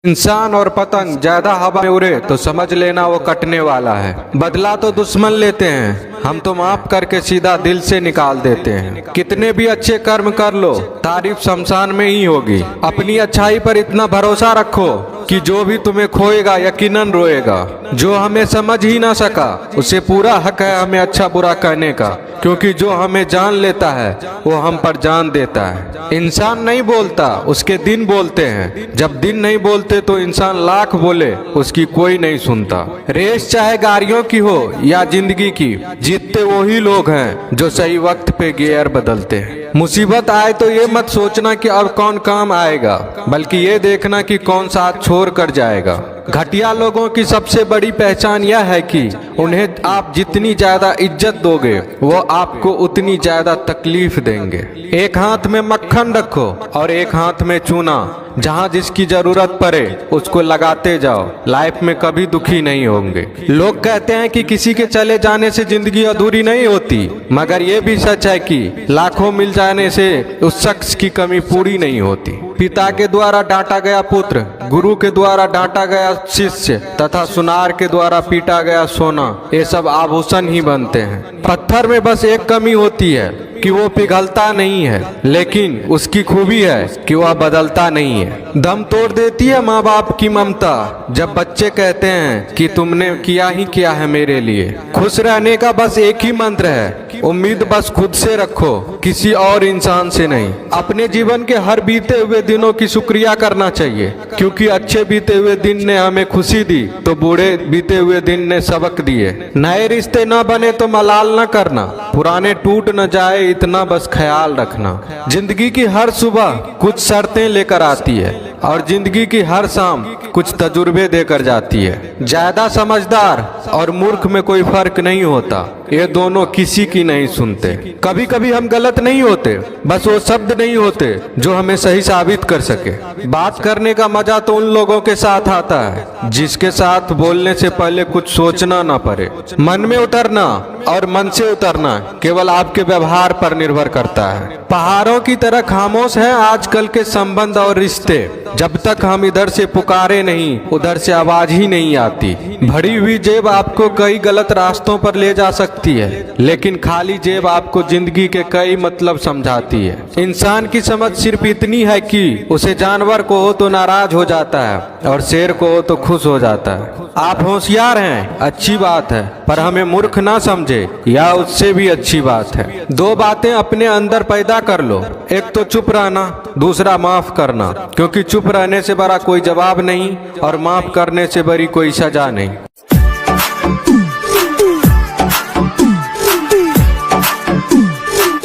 इंसान और पतंग ज्यादा हवा में उड़े तो समझ लेना वो कटने वाला है। बदला तो दुश्मन लेते हैं, हम तो माफ करके सीधा दिल से निकाल देते हैं। कितने भी अच्छे कर्म कर लो, तारीफ शमशान में ही होगी। अपनी अच्छाई पर इतना भरोसा रखो कि जो भी तुम्हें खोएगा यकीनन रोएगा। जो हमें समझ ही ना सका उसे पूरा हक है हमें अच्छा बुरा कहने का, क्योंकि जो हमें जान लेता है वो हम पर जान देता है। इंसान नहीं बोलता, उसके दिन बोलते हैं। जब दिन नहीं बोलते तो इंसान लाख बोले उसकी कोई नहीं सुनता। रेस चाहे गाड़ियों की हो या जिंदगी की, जीतते वही लोग हैं जो सही वक्त पे गियर बदलते हैं। मुसीबत आए तो ये मत सोचना कि अब कौन काम आएगा, बल्कि ये देखना कि कौन साथ छोड़ कर जाएगा। घटिया लोगों की सबसे बड़ी पहचान यह है कि उन्हें आप जितनी ज्यादा इज्जत दोगे वो आपको उतनी ज्यादा तकलीफ देंगे। एक हाथ में मक्खन रखो और एक हाथ में चूना। जहाँ जिसकी जरूरत पड़े उसको लगाते जाओ, लाइफ में कभी दुखी नहीं होंगे। लोग कहते हैं कि किसी के चले जाने से जिंदगी अधूरी नहीं होती, मगर ये भी सच है कि लाखों मिल जाने से उस शख्स की कमी पूरी नहीं होती। पिता के द्वारा डांटा गया पुत्र, गुरु के द्वारा डांटा गया शिष्य तथा सुनार के द्वारा पीटा गया सोना, ये सब आभूषण ही बनते हैं। पत्थर में बस एक कमी होती है कि वो पिघलता नहीं है, लेकिन उसकी खूबी है कि वह बदलता नहीं है। दम तोड़ देती है माँ बाप की ममता जब बच्चे कहते हैं कि तुमने किया ही क्या है मेरे लिए। खुश रहने का बस एक ही मंत्र है, उम्मीद बस खुद से रखो, किसी और इंसान से नहीं। अपने जीवन के हर बीते हुए दिनों की शुक्रिया करना चाहिए, क्योंकि अच्छे बीते हुए दिन ने हमें खुशी दी तो बूढ़े बीते हुए दिन ने सबक दिए। नए रिश्ते न बने तो मलाल न करना, पुराने टूट न जाए इतना बस ख्याल रखना। जिंदगी की हर सुबह कुछ शर्तें लेकर आती है और जिंदगी की हर शाम कुछ तजुर्बे देकर जाती है। ज्यादा समझदार और मूर्ख में कोई फर्क नहीं होता, ये दोनों किसी की नहीं सुनते। कभी कभी हम गलत नहीं होते, बस वो शब्द नहीं होते जो हमें सही साबित कर सके। बात करने का मजा तो उन लोगों के साथ आता है जिसके साथ बोलने से पहले कुछ सोचना ना पड़े। मन में उतरना और मन से उतरना केवल आपके व्यवहार पर निर्भर करता है। पहाड़ों की तरह खामोश है आजकल के संबंध और रिश्ते। जब तक हम इधर से पुकारे नहीं उधर से आवाज ही नहीं आती। भरी हुई जेब आपको कई गलत रास्तों पर ले जा सकती है, लेकिन खाली जेब आपको जिंदगी के कई मतलब समझाती है। इंसान की समझ सिर्फ इतनी है कि उसे जानवर को हो तो नाराज हो जाता है और शेर को हो तो खुश हो जाता है। आप होशियार हैं, अच्छी बात है, पर हमें मूर्ख ना समझे, या उससे भी अच्छी बात है। दो बातें अपने अंदर पैदा कर लो, एक तो चुप रहना, दूसरा माफ करना, क्योंकि चुप रहने से बड़ा कोई जवाब नहीं और माफ करने से बड़ी कोई सजा नहीं।